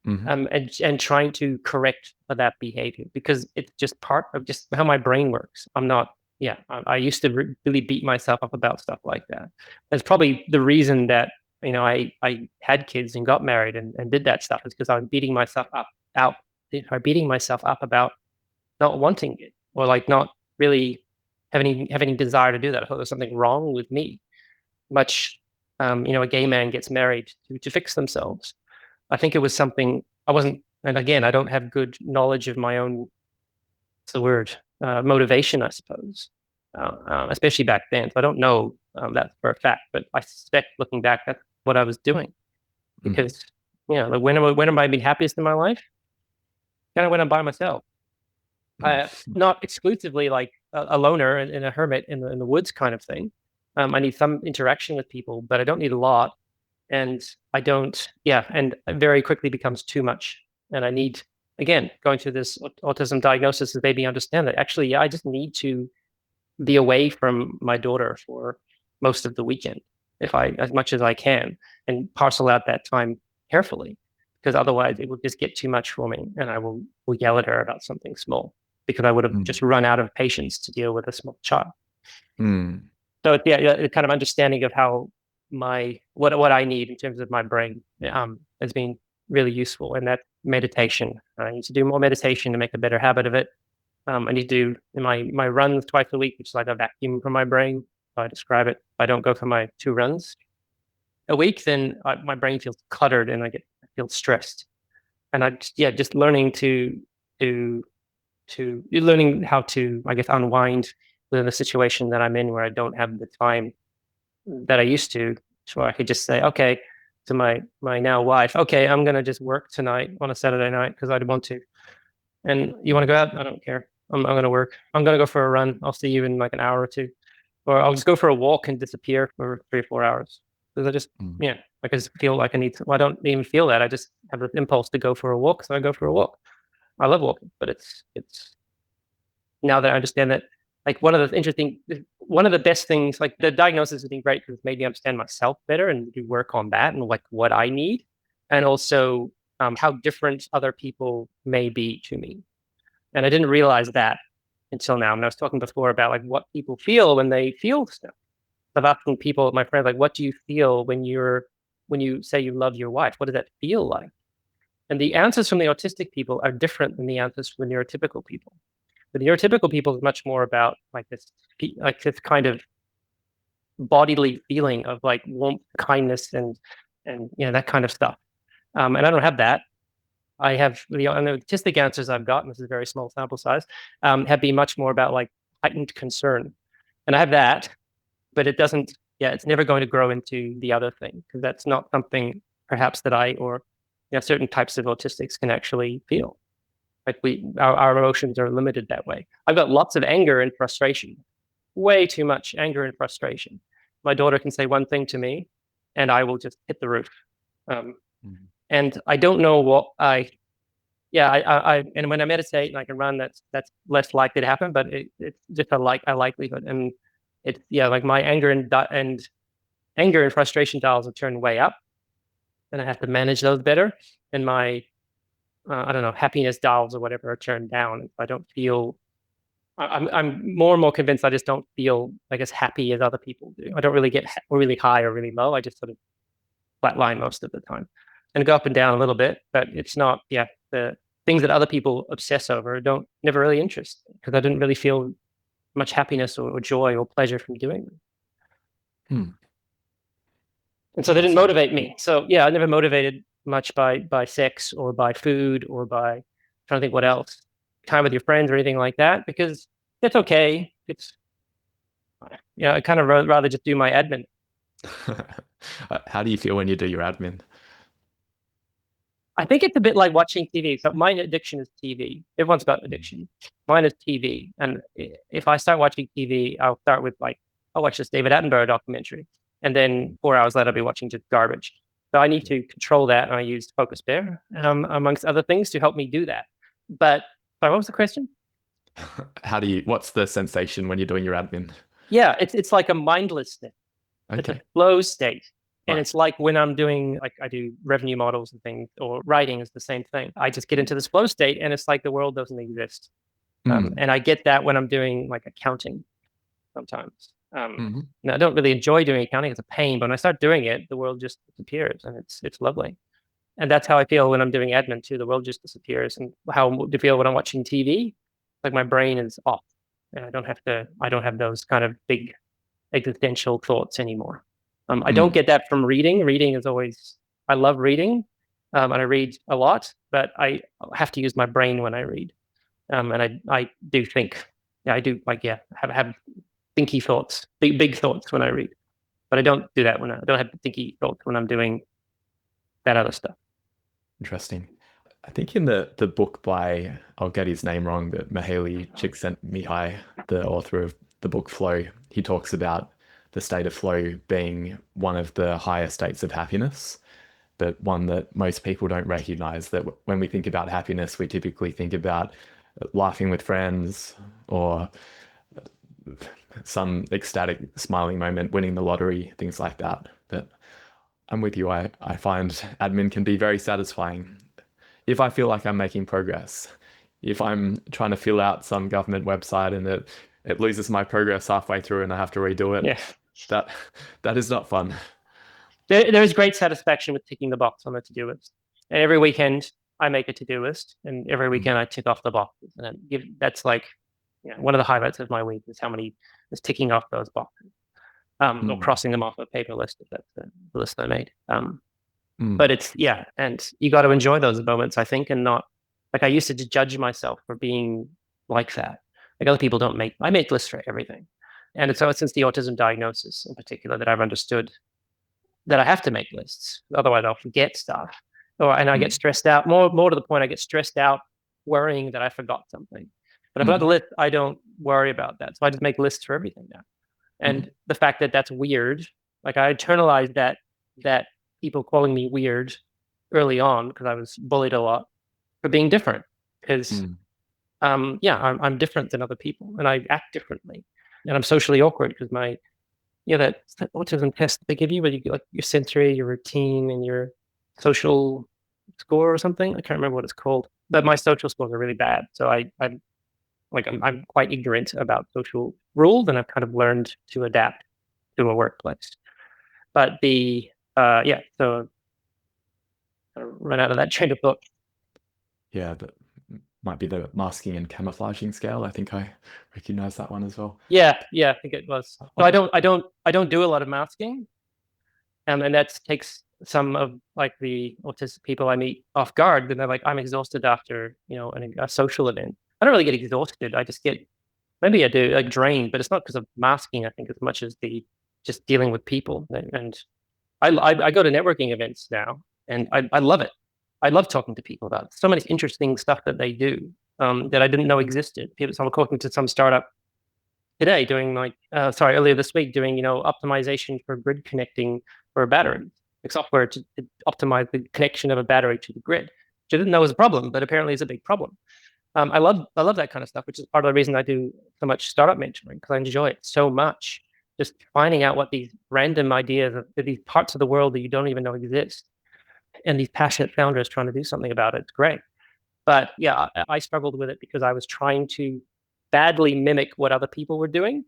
and trying to correct for that behavior, because it's just part of just how my brain works. I'm not. Yeah, I used to really beat myself up about stuff like that. That's probably the reason that I had kids and got married and did that stuff, is because I was beating myself up about not wanting it, or like not really having any desire to do that. I thought there was something wrong with me. Much, a gay man gets married to fix themselves. I think it was something I wasn't, and again, I don't have good knowledge of my own, what's the word, motivation, I suppose, especially back then. So I don't know that for a fact, but I suspect, looking back, that's what I was doing. Because, like when am I being happiest in my life? Kind of when I'm by myself. Not exclusively like a loner and a hermit in the woods kind of thing. I need some interaction with people, but I don't need a lot. And I don't, and it very quickly becomes too much. And I need, again, going through this autism diagnosis, is maybe understand that actually, I just need to be away from my daughter for most of the weekend, as much as I can, and parcel out that time carefully, because otherwise it will just get too much for me, and I will yell at her about something small, because I would have just run out of patience to deal with a small child. So the kind of understanding of how what I need in terms of my brain has been really useful. And that meditation, I need to do more meditation to make a better habit of it. I need to do my runs twice a week, which is like a vacuum for my brain. I describe it. If I don't go for my 2 runs a week, then my brain feels cluttered and I feel stressed. And just learning learning how to, I guess, unwind within the situation that I'm in, where I don't have the time that I used to, so I could just say, okay, to my now wife, okay, I'm gonna just work tonight on a Saturday night because I'd want to. And you want to go out? I don't care. I'm gonna work. I'm gonna go for a run. I'll see you in like an hour or two, or I'll just go for a walk and disappear for 3 or 4 hours, because I just I just feel like I need to. Well, I don't even feel that. I just have this impulse to go for a walk, so I go for a walk. I love walking, but it's now that I understand that, like one of the best things, like the diagnosis has been great because it's made me understand myself better and do work on that and like what I need, and also how different other people may be to me. And I didn't realize that until now. And I was talking before about like what people feel when they feel stuff. I've asked people, my friends, like, what do you feel when you say you love your wife? What does that feel like? And the answers from the autistic people are different than the answers from the neurotypical people. The neurotypical people is much more about like this kind of bodily feeling of like warmth, kindness, and that kind of stuff. And I don't have that. I have the autistic answers I've gotten. This is a very small sample size. Have been much more about like heightened concern, and I have that, but it doesn't. Yeah, it's never going to grow into the other thing, because that's not something perhaps that I or certain types of autistics can actually feel. Like our emotions are limited that way. I've got lots of anger and frustration, way too much anger and frustration. My daughter can say one thing to me, and I will just hit the roof. And I don't know what and when I meditate and I can run, that's less likely to happen, but it's just a likelihood. And it's like my anger and frustration dials are turned way up, and I have to manage those better. And my I don't know, happiness dials or whatever are turned down. If I don't feel, I'm more and more convinced I just don't feel like as happy as other people do. I don't really get really high or really low. I just sort of flatline most of the time, and go up and down a little bit. But it's not, the things that other people obsess over never really interest me, because I didn't really feel much happiness or joy or pleasure from doing them. And so they didn't motivate me. So I never motivated much by sex or by food or by, I'm trying to think what else, time with your friends or anything like that, because it's okay. It's I kind of rather just do my admin. How do you feel when you do your admin? I think it's a bit like watching TV. So my addiction is TV. Everyone's got addiction. Mine is TV. And if I start watching TV, I'll start with I'll watch this David Attenborough documentary. and then 4 hours later I'll be watching just garbage. So I need to control that, and I used Focus Bear, amongst other things, to help me do that. But sorry, what was the question? What's the sensation when you're doing your admin? Yeah, it's like a mindlessness. It's a Okay. flow state. And Right. it's like when I'm doing, like, I do revenue models and things, or writing is the same thing. I just get into this flow state, and it's like the world doesn't exist. And I get that when I'm doing like accounting sometimes. Now, I don't really enjoy doing accounting; it's a pain. But when I start doing it, the world just disappears, and it's lovely. And that's how I feel when I'm doing admin too. The world just disappears. And how I feel when I'm watching TV, like my brain is off, and I don't have those kind of big existential thoughts anymore. I don't get that from reading. Reading is always, I love reading, and I read a lot, but I have to use my brain when I read. And I do think, yeah, I do, like, yeah, have thinky thoughts, big thoughts when I read, but I don't do that I don't have thinky thoughts when I'm doing that other stuff. Interesting. I think in the book by, I'll get his name wrong, but Mihaly Csikszentmihalyi, the author of the book Flow, he talks about the state of flow being one of the higher states of happiness, but one that most people don't recognize. That when we think about happiness, we typically think about laughing with friends or some ecstatic smiling moment, winning the lottery, things like that. But I'm with you. I find admin can be very satisfying if I feel like I'm making progress. If I'm trying to fill out some government website and it loses my progress halfway through and I have to redo it, Yeah, that is not fun. there is great satisfaction with ticking the box on the to-do list. And every weekend I make a to-do list, and every weekend I tick off the boxes. And that's like, one of the highlights of my week is how many is ticking off those boxes, or crossing them off a paper list if that's the list I made. But it's, and you got to enjoy those moments, I think, and not, like, I used to judge myself for being like that. Like, other people don't I make lists for everything. And it's since the autism diagnosis in particular that I've understood that I have to make lists. Otherwise I'll forget stuff. And I get stressed out, more to the point, I get stressed out worrying that I forgot something. But if I've got the list, I don't worry about that. So I just make lists for everything now. And the fact that that's weird, like, I internalized that people calling me weird early on, because I was bullied a lot for being different. Because I'm different than other people, and I act differently, and I'm socially awkward because that autism test they give you, where you get, like, your sensory, your routine, and your social score or something. I can't remember what it's called, but my social scores are really bad. So I'm quite ignorant about social rules, and I've kind of learned to adapt to a workplace. But so I run out of that train of thought. Yeah, that might be the masking and camouflaging scale. I think I recognize that one as well. Yeah, I think it was. So I don't do a lot of masking, and that takes some of, like, the autistic people I meet off guard. Then they're like, I'm exhausted after a social event. I don't really get exhausted. I just get, maybe I do, like, drained, but it's not because of masking, I think, as much as the just dealing with people. And I go to networking events now, and I love it. I love talking to people about so many interesting stuff that they do, that I didn't know existed. So I'm talking to some startup today doing, earlier this week, doing, optimization for grid connecting for a battery, like software to optimize the connection of a battery to the grid, which I didn't know was a problem, but apparently is a big problem. I love that kind of stuff, which is part of the reason I do so much startup mentoring, because I enjoy it so much. Just finding out what these random ideas of these parts of the world that you don't even know exist, and these passionate founders trying to do something about it. It's great. But yeah, I struggled with it because I was trying to badly mimic what other people were doing,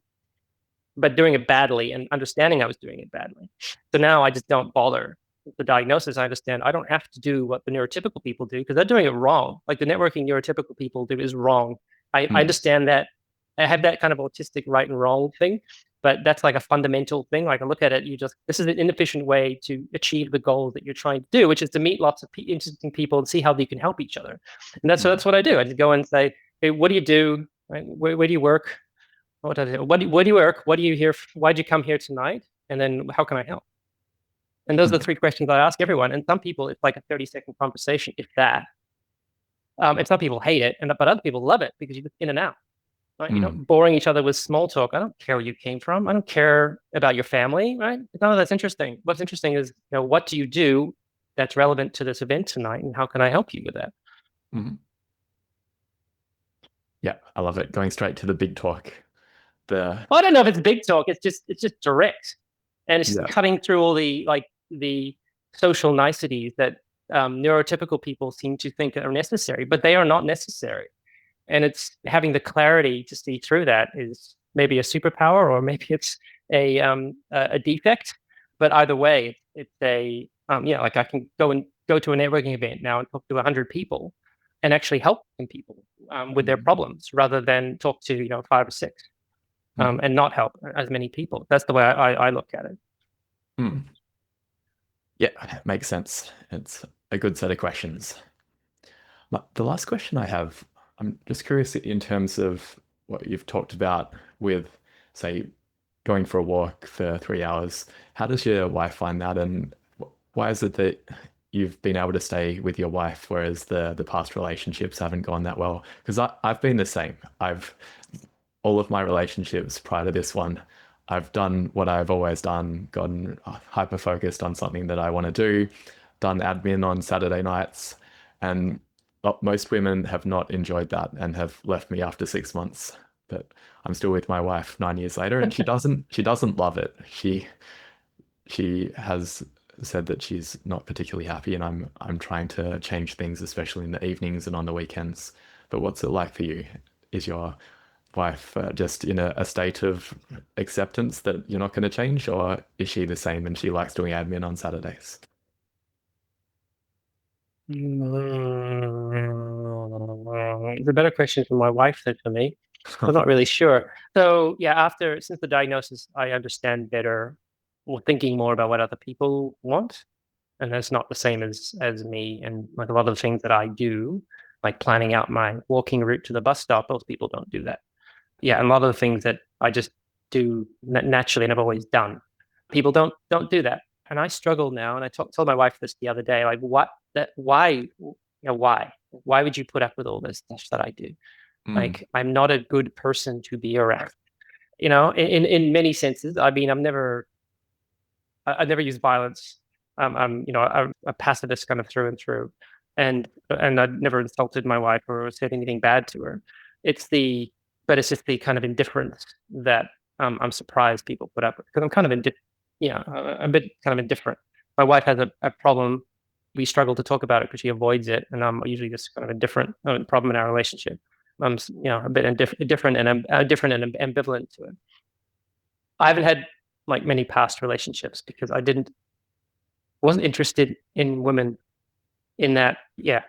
but doing it badly and understanding I was doing it badly. So now I just don't bother with the diagnosis. I understand I don't have to do what the neurotypical people do, because they're doing it wrong. Like, the networking neurotypical people do is wrong. I understand that. I have that kind of autistic right and wrong thing, but that's like a fundamental thing. Like, I look at it, this is an inefficient way to achieve the goal that you're trying to do, which is to meet lots of interesting people and see how they can help each other. And that's what I do. I just go and say, hey, what do you do? Right? Where do you work? What do you work? What do you here? Why'd you come here tonight? And then how can I help? And those are the three questions I ask everyone. And some people, it's like a 30-second conversation, if that. And some people hate it, but other people love it because you're just in and out. right? Boring each other with small talk. I don't care where you came from. I don't care about your family, right? None of that's interesting. What's interesting is, what do you do that's relevant to this event tonight, and how can I help you with that? Yeah, I love it. Going straight to the big talk. Well, I don't know if it's big talk. It's just direct, and it's cutting through all the social niceties that neurotypical people seem to think are necessary, but they are not necessary. And it's having the clarity to see through that is maybe a superpower, or maybe it's a defect. But either way, it's a like I can go to a networking event now and talk to 100 people, and actually help people with their problems, rather than talk to 5 or 6 and not help as many people. That's the way I look at it. Yeah, makes sense. It's a good set of questions. The last question I have, I'm just curious in terms of what you've talked about with, say, going for a walk for 3 hours. How does your wife find that, and why is it that you've been able to stay with your wife, whereas the past relationships haven't gone that well? Because I've been the same. All of my relationships prior to this one, I've done what I've always done, gotten hyper focused on something that I want to do, done admin on Saturday nights, and most women have not enjoyed that and have left me after 6 months. But I'm still with my wife 9 years later, and she doesn't love it. She has said that she's not particularly happy, and I'm trying to change things, especially in the evenings and on the weekends. But what's it like for you? Is your wife just in a state of acceptance that you're not going to change, or is she the same and she likes doing admin on Saturdays? It's a better question for my wife than for me. I'm not really sure. So yeah, since the diagnosis, I understand better, or thinking more about what other people want, and that's not the same as me. And like a lot of the things that I do, like planning out my walking route to the bus stop, most people don't do that. Yeah, and a lot of the things that I just do naturally and I've always done, people don't do that. And I struggle now, and I told my wife this the other day, like, why would you put up with all this stuff that I do? Like, I'm not a good person to be around, in many senses. I mean, I've never used violence. I'm a pacifist kind of through and through, and I've never insulted my wife or said anything bad to her. But it's just the kind of indifference that I'm surprised people put up with, because I'm kind of a bit kind of indifferent. My wife has a problem. We struggle to talk about it because she avoids it, and I'm usually just kind of indifferent. Problem in our relationship. I'm a bit indifferent and ambivalent to it. I haven't had like many past relationships because I wasn't interested in women in that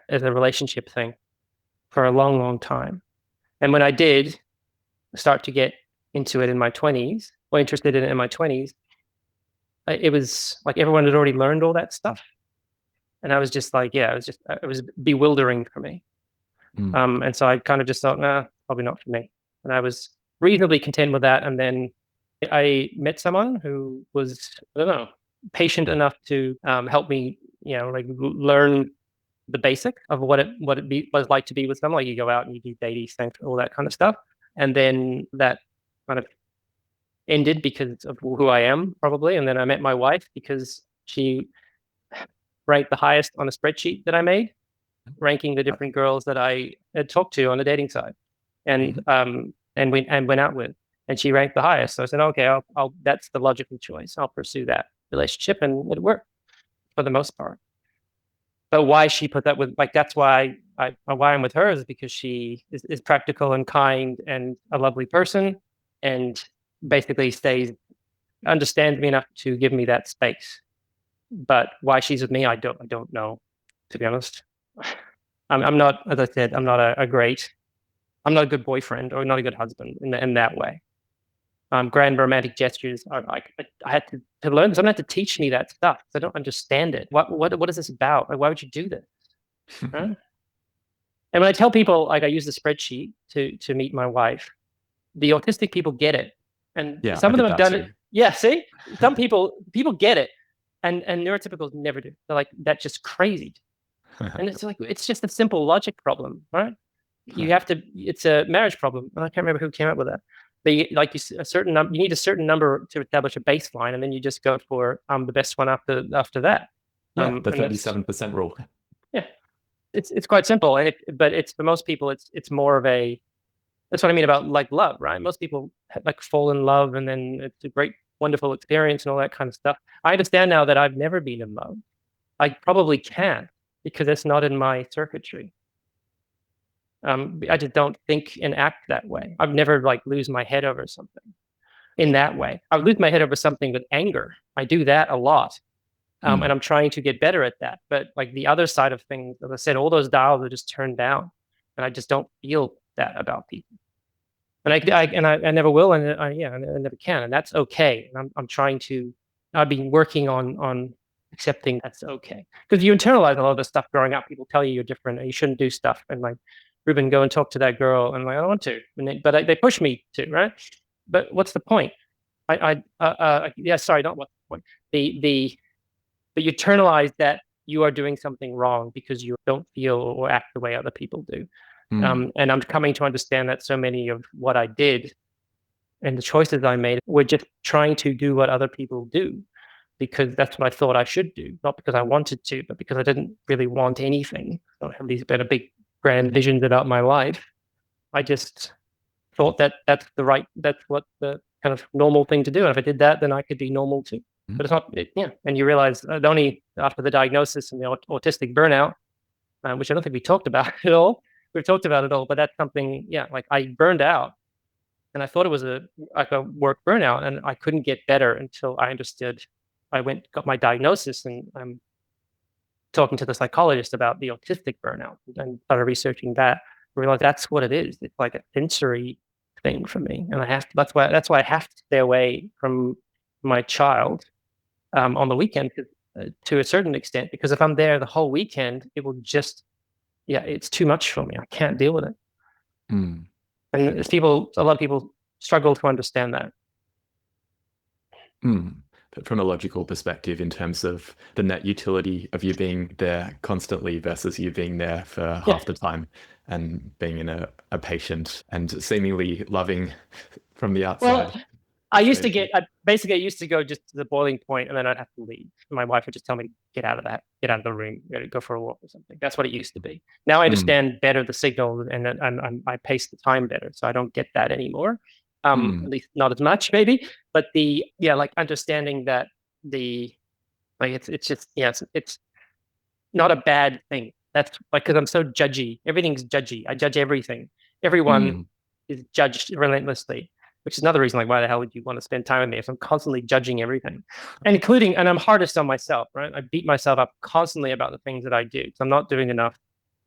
as a relationship thing for a long, long time. And when I did start to get into it in my 20s, or interested in it in my 20s, it was like everyone had already learned all that stuff. And I was just like, it was bewildering for me. And so I kind of just thought, nah, probably not for me. And I was reasonably content with that. And then I met someone who was, I don't know, patient enough to help me, like learn the basic of what it was like to be with someone. Like, you go out and you do dating, all that kind of stuff. And then that kind of ended because of who I am, probably. And then I met my wife because she ranked the highest on a spreadsheet that I made, ranking the different girls that I had talked to on the dating side, and went out with. And she ranked the highest. So I said, okay, I'll that's the logical choice. I'll pursue that relationship, and it worked for the most part. But why she put that with, like, that's why I'm with her, is because she is practical and kind and a lovely person, and basically understands me enough to give me that space. But why she's with me, I don't know, to be honest. I'm not, as I said, I'm not a good boyfriend, or not a good husband in that way. Grand romantic gestures are like, I had to learn. Someone had to teach me that stuff. I don't understand it. What is this about? Like, why would you do this? Huh? And when I tell people, like, I use the spreadsheet to meet my wife, the autistic people get it, and some of them have done it. Yeah, see, some people get it, and neurotypicals never do. They're like, that's just crazy. And it's like, it's just a simple logic problem, right? you have to. It's a marriage problem, and I can't remember who came up with that. But you, like you, you need a certain number to establish a baseline, and then you just go for the best one after that. Yeah, the And 37% rule. yeah, it's quite simple, and but it's for most people, it's more of a. That's what I mean about like love, right? Most people like fall in love, and then it's a great, wonderful experience and all that kind of stuff. I understand now that I've never been in love. I probably can't because it's not in my circuitry. I just don't think and act that way. I've never like lose my head over something in that way. I would lose my head over something with anger. I do that a lot. And I'm trying to get better at that. But like the other side of things, as I said, all those dials are just turned down, and I just don't feel that about people. And I never will, and I never can, and that's okay. And I'm trying to. I've been working on accepting that's okay, because you internalize a lot of the stuff growing up. People tell you you're different and you shouldn't do stuff, and like Ruben, go and talk to that girl, and like I don't want to, but they push me to, right? But what's the point? Yeah, sorry, not what's the point. But you internalize that you are doing something wrong because you don't feel or act the way other people do. And I'm coming to understand that so many of what I did and the choices I made were just trying to do what other people do because that's what I thought I should do, not because I wanted to, but because I didn't really want anything. I don't have these better big grand visions about my life. I just thought that that's what the kind of normal thing to do. And if I did that, then I could be normal too. But it's not, yeah. And you realize only after the diagnosis and the autistic burnout, which I don't think we talked about at all. We've talked about it all, but that's something, yeah, like I burned out and I thought it was like a work burnout, and I couldn't get better until I understood. I got my diagnosis, and I'm talking to the psychologist about the autistic burnout and started researching that. I realized that's what it is. It's like a sensory thing for me. And that's why I have to stay away from my child on the weekend to a certain extent, because if I'm there the whole weekend, it will just, yeah, it's too much for me. I can't deal with it. And a lot of people struggle to understand that. But from a logical perspective, in terms of the net utility of you being there constantly versus you being there for half the time and being in a patient and seemingly loving from the outside. Well, I used to go just to the boiling point, and then I'd have to leave. My wife would just tell me, get out of the room, go for a walk or something. That's what it used to be. Now I understand better the signal, and I pace the time better, so I don't get that anymore. At least not as much, maybe. But like understanding that it's just, yeah, it's not a bad thing. That's like, because I'm so judgy. Everything's judgy. I judge everything. Everyone is judged relentlessly, which is another reason, like, why the hell would you want to spend time with me if I'm constantly judging everything, and I'm hardest on myself, right? I beat myself up constantly about the things that I do. So I'm not doing enough,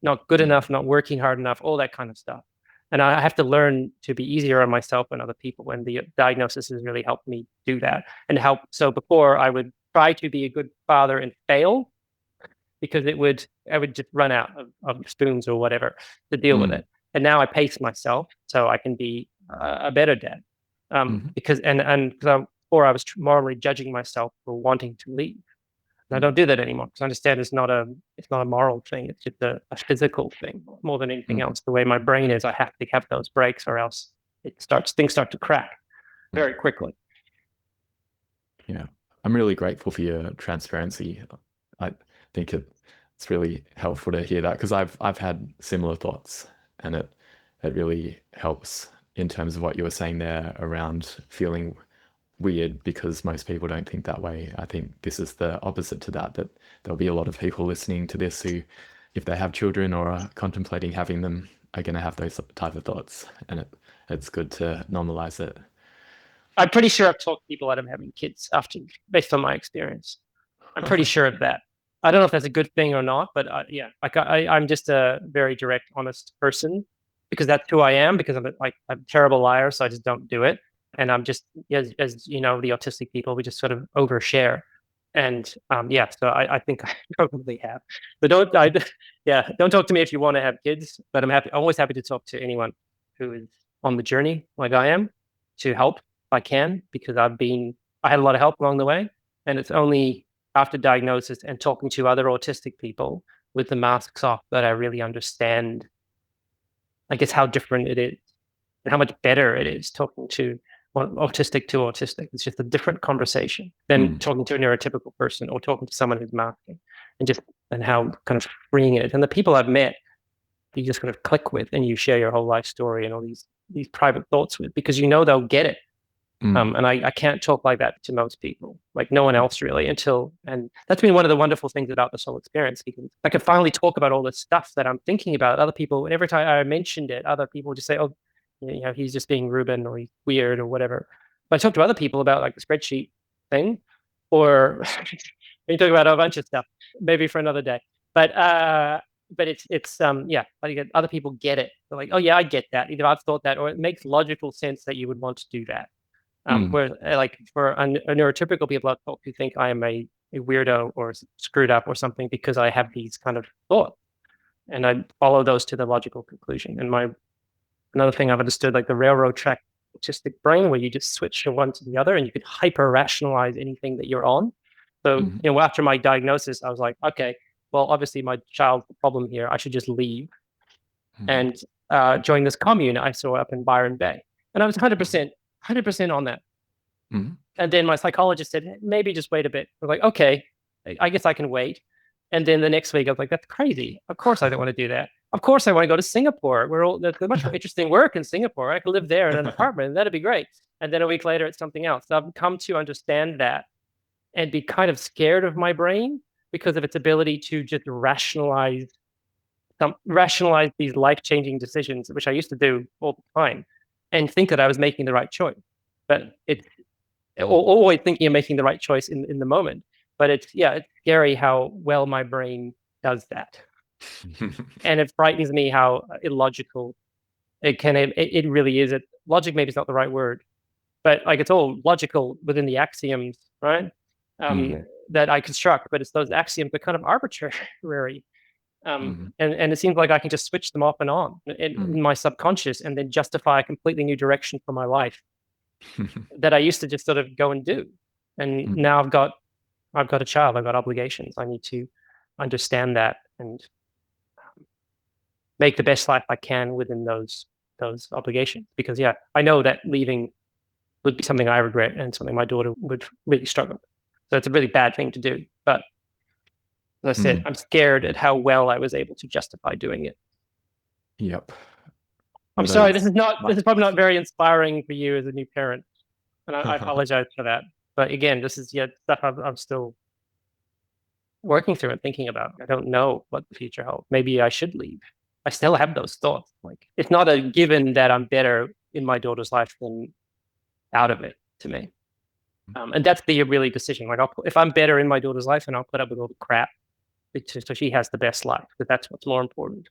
not good enough, not working hard enough, all that kind of stuff. And I have to learn to be easier on myself and other people. And the diagnosis has really helped me do that and help. So before I would try to be a good father and fail because I would just run out of spoons or whatever to deal with it. And now I pace myself so I can be a better dad. Because before I was morally judging myself for wanting to leave. And I don't do that anymore because I understand it's not a moral thing. It's just a physical thing more than anything else. The way my brain is, I have to have those breaks, or else things start to crack very quickly. Yeah, I'm really grateful for your transparency. I think it's really helpful to hear that, because I've had similar thoughts, and it really helps in terms of what you were saying there around feeling weird because most people don't think that way. I think this is the opposite to that there'll be a lot of people listening to this who, if they have children or are contemplating having them, are going to have those type of thoughts, and it's good to normalize it. I'm pretty sure I've talked people out of having kids based on my experience. I'm pretty sure of that. I don't know if that's a good thing or not, but yeah, like I'm just a very direct, honest person because that's who I am, because I'm a terrible liar, so I just don't do it. And I'm just, as you know, the autistic people, we just sort of overshare. And so I think I probably have. But don't talk to me if you want to have kids. But I'm always happy to talk to anyone who is on the journey like I am, to help if I can, because I had a lot of help along the way. And it's only after diagnosis and talking to other autistic people with the masks off that I really understand I guess how different it is and how much better it is talking to autistic to autistic. It's just a different conversation than talking to a neurotypical person or talking to someone who's masking, and how kind of freeing it is. And the people I've met, you just kind of click with, and you share your whole life story and all these private thoughts with, because they'll get it. And I can't talk like that to most people, like no one else really, and that's been one of the wonderful things about this whole experience, because I could finally talk about all this stuff that I'm thinking about. Other people, and every time I mentioned it, other people just say, oh, he's just being Ruben, or he's weird or whatever. But I talk to other people about like the spreadsheet thing, or you talk about a bunch of stuff, maybe for another day. But it's yeah, like other people get it. They're like, oh yeah, I get that. Either I've thought that, or it makes logical sense that you would want to do that. Where like for a neurotypical people I talk to think I am a weirdo or screwed up or something because I have these kind of thoughts, and I follow those to the logical conclusion. And another thing I've understood, like the railroad track autistic brain, where you just switch from one to the other and you could hyper rationalize anything that you're on. So after my diagnosis, I was like, okay, well, obviously my child's the problem here. I should just leave and join this commune I saw up in Byron Bay, and I was 100% on that. And then my psychologist said, maybe just wait a bit. I was like, okay, I guess I can wait. And then the next week, I was like, that's crazy. Of course, I don't want to do that. Of course, I want to go to Singapore. There's much more interesting work in Singapore. I could live there in an apartment, and that'd be great. And then a week later, it's something else. So I've come to understand that and be kind of scared of my brain because of its ability to just rationalize these life-changing decisions, which I used to do all the time, and think that I was making the right choice. But it's always thinking of making the right choice in the moment. But it's scary how well my brain does that. And it frightens me how illogical it really is. Logic maybe is not the right word, but like it's all logical within the axioms, right? That I construct, but it's those axioms that are kind of arbitrary. And it seems like I can just switch them off and on in my subconscious and then justify a completely new direction for my life that I used to just sort of go and do. And now I've got a child, I've got obligations. I need to understand that and make the best life I can within those obligations. Because I know that leaving would be something I regret and something my daughter would really struggle with. So it's a really bad thing to do. But as I said, I'm scared at how well I was able to justify doing it. Yep. I'm sorry, this is probably not very inspiring for you as a new parent. And I apologize for that. But again, this is stuff I'm still working through and thinking about. I don't know what the future holds. Maybe I should leave. I still have those thoughts. Like, it's not a given that I'm better in my daughter's life than out of it, to me. And that's the really decision. Like, if I'm better in my daughter's life, and I'll put up with all the crap so she has the best life, because that's what's more important.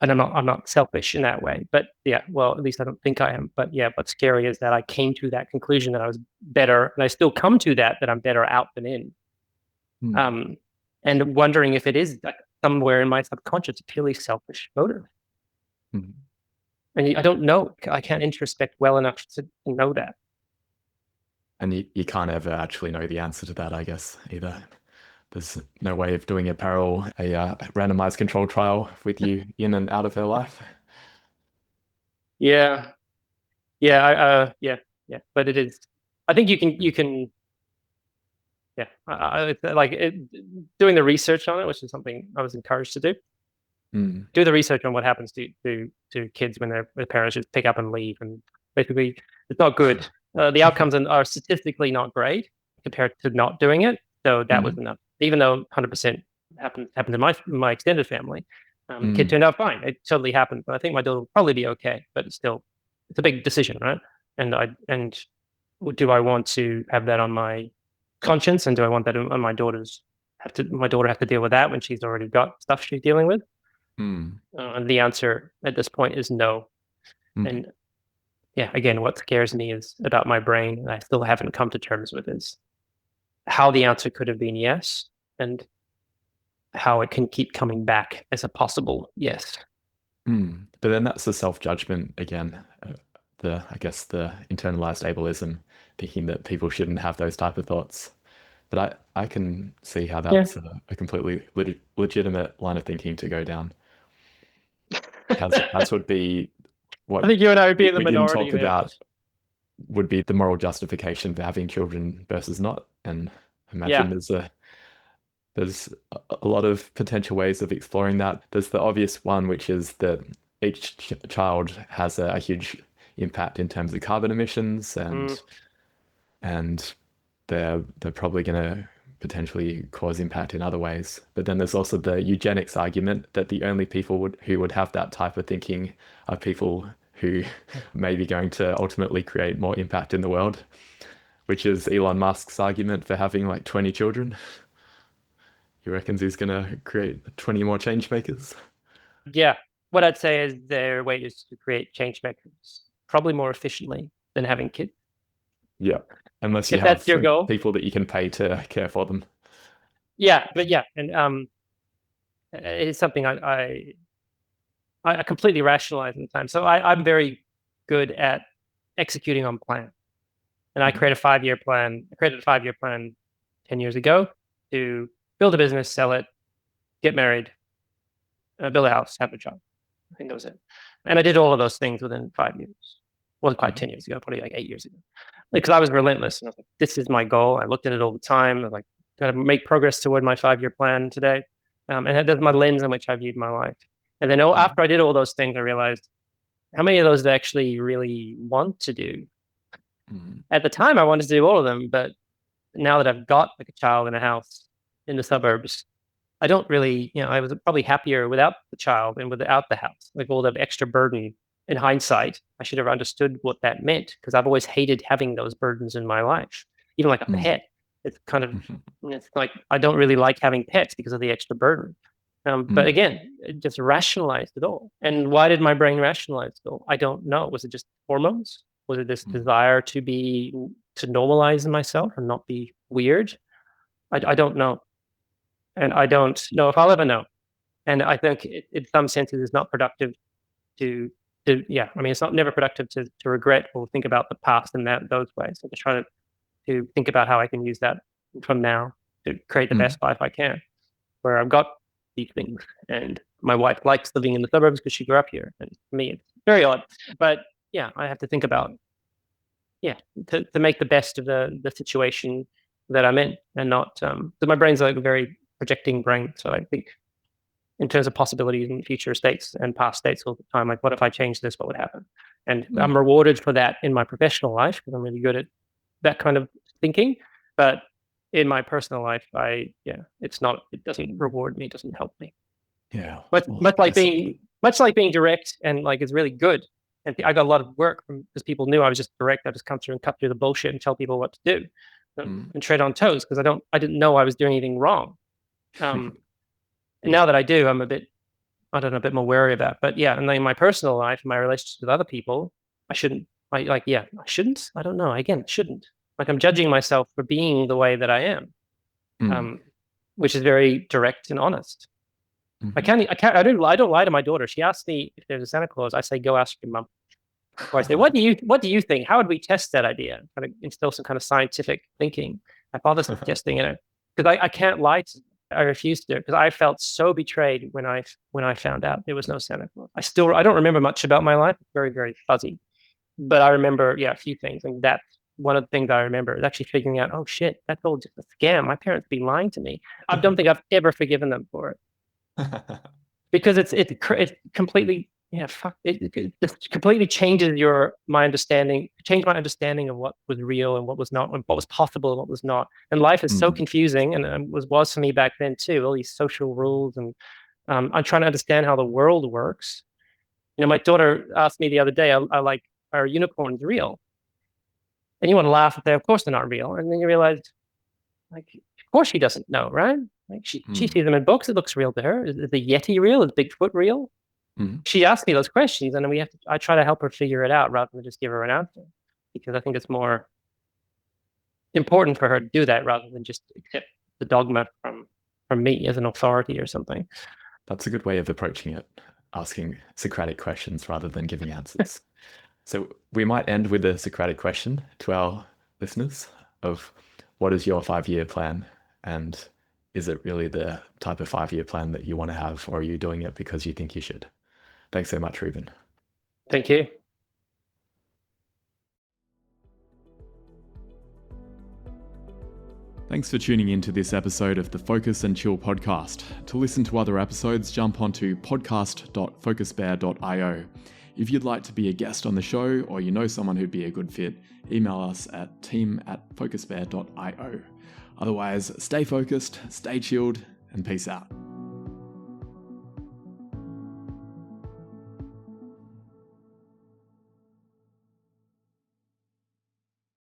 And I'm not selfish in that way, but well, at least I don't think I am. But what's scary is that I came to that conclusion that I was better, and I still come to that I'm better out than in. And wondering if it is somewhere in my subconscious a purely selfish motive. And I don't know. I can't introspect well enough to know that. And you can't ever actually know the answer to that, I guess, either. There's no way of doing a randomized control trial with you in and out of her life. Yeah. But it is. I think you can. Yeah, I like doing the research on it, which is something I was encouraged to do. Do the research on what happens to kids when their parents just pick up and leave, and basically it's not good. The outcomes are statistically not great compared to not doing it. So that was enough. Even though 100% happened in my extended family, kid turned out fine. It totally happened. But I think my daughter will probably be okay. But it's a big decision, right? And do I want to have that on my conscience, and do I want that on my daughter have to deal with that when she's already got stuff she's dealing with? And the answer at this point is no. And again, what scares me is about my brain, and I still haven't come to terms with, is how the answer could have been yes, and how it can keep coming back as a possible yes. But then that's the self-judgment again. I guess the internalized ableism, thinking that people shouldn't have those type of thoughts. But I can see how that's a completely legitimate line of thinking to go down. as would be what I think you and I would be in the we didn't minority talk there. about would be the moral justification for having children versus not. And imagine there's a lot of potential ways of exploring that. There's the obvious one, which is that each child has a huge impact in terms of carbon emissions, and they're probably going to potentially cause impact in other ways. But then there's also the eugenics argument that the only people who would have that type of thinking are people who may be going to ultimately create more impact in the world, which is Elon Musk's argument for having like 20 children. He reckons he's going to create 20 more change makers. Yeah. What I'd say is their way is to create change makers probably more efficiently than having kids. Yeah. Unless you If have that's your goal. people that you can pay to care for them. Yeah, but yeah, and it's something I completely rationalize in time. So I'm very good at executing on plan. And I create a 5-year plan. I created a 5-year plan 10 years ago to build a business, sell it, get married, build a house, have a job. I think that was it. And I did all of those things within 5 years. Wasn't quite 10 years ago, probably like 8 years ago. Because I was relentless. And I was like, this is my goal. I looked at it all the time. I was like, gotta make progress toward my 5-year plan today. And that's my lens in which I viewed my life. And then after I did all those things, I realized how many of those did I actually really want to do. At the time, I wanted to do all of them, but now that I've got like a child in a house in the suburbs, I don't really, I was probably happier without the child and without the house, like all the extra burden. In hindsight, I should have understood what that meant because I've always hated having those burdens in my life, even like a pet. It's kind of, it's like, I don't really like having pets because of the extra burden. But again, it just rationalized it all. And why did my brain rationalize it all? I don't know. Was it just hormones? Was it this desire to normalize myself and not be weird? I don't know. And I don't know if I'll ever know. And I think in some senses it's not productive to it's not never productive to regret or think about the past in those ways. So to try to think about how I can use that from now to create the best life I can, where I've got these things. And my wife likes living in the suburbs because she grew up here. And for me, it's very odd. But yeah, I have to think about, to make the best of the situation that I'm in and not, because my brain's like a very projecting brain. So I think in terms of possibilities in future states and past states all the time, like what if I change this, what would happen? And I'm rewarded for that in my professional life because I'm really good at that kind of thinking. But in my personal life, it doesn't reward me, it doesn't help me. Yeah. But much like being direct and like it's really good. And I got a lot of work because people knew I was just direct. I just come through and cut through the bullshit and tell people what to do and tread on toes because I didn't know I was doing anything wrong. And now that I do, I'm a bit more wary about it. But yeah, and then in my personal life, my relationships with other people, I shouldn't. I shouldn't. I don't know. Again, shouldn't. Like I'm judging myself for being the way that I am, which is very direct and honest. I don't lie to my daughter. She asks me if there's a Santa Claus. I say, go ask your mum. Or I say, what do you think? How would we test that idea? Kind of instill some kind of scientific thinking, hypothesis testing, because I can't lie to. I refused to do it because I felt so betrayed when I found out there was no Santa Claus. I don't remember much about my life. It's very, very fuzzy. But I remember, a few things. And that's one of the things I remember is actually figuring out, oh shit, that's all just a scam. My parents be lying to me. I don't think I've ever forgiven them for it. Because it completely, it just completely changes my understanding of what was real and what was not, and what was possible and what was not. And life is so confusing, and was for me back then too. All these social rules, and I'm trying to understand how the world works. My daughter asked me the other day, are unicorns real? And you want to laugh at that. Of course they're not real. And then you realize, like, of course she doesn't know, right? Like she sees them in books. It looks real to her. Is the Yeti real? Is Bigfoot real? She asked me those questions, and then I try to help her figure it out rather than just give her an answer, because I think it's more important for her to do that rather than just accept the dogma from me as an authority or something. That's a good way of approaching it, asking Socratic questions rather than giving answers. So we might end with a Socratic question to our listeners of what is your 5-year plan, and is it really the type of 5-year plan that you want to have, or are you doing it because you think you should? Thanks so much, Ruben. Thank you. Thanks for tuning in to this episode of the Focus and Chill podcast. To listen to other episodes, jump onto podcast.focusbear.io. If you'd like to be a guest on the show, or you know someone who'd be a good fit, email us at team@focusbear.io. Otherwise, stay focused, stay chilled, and peace out.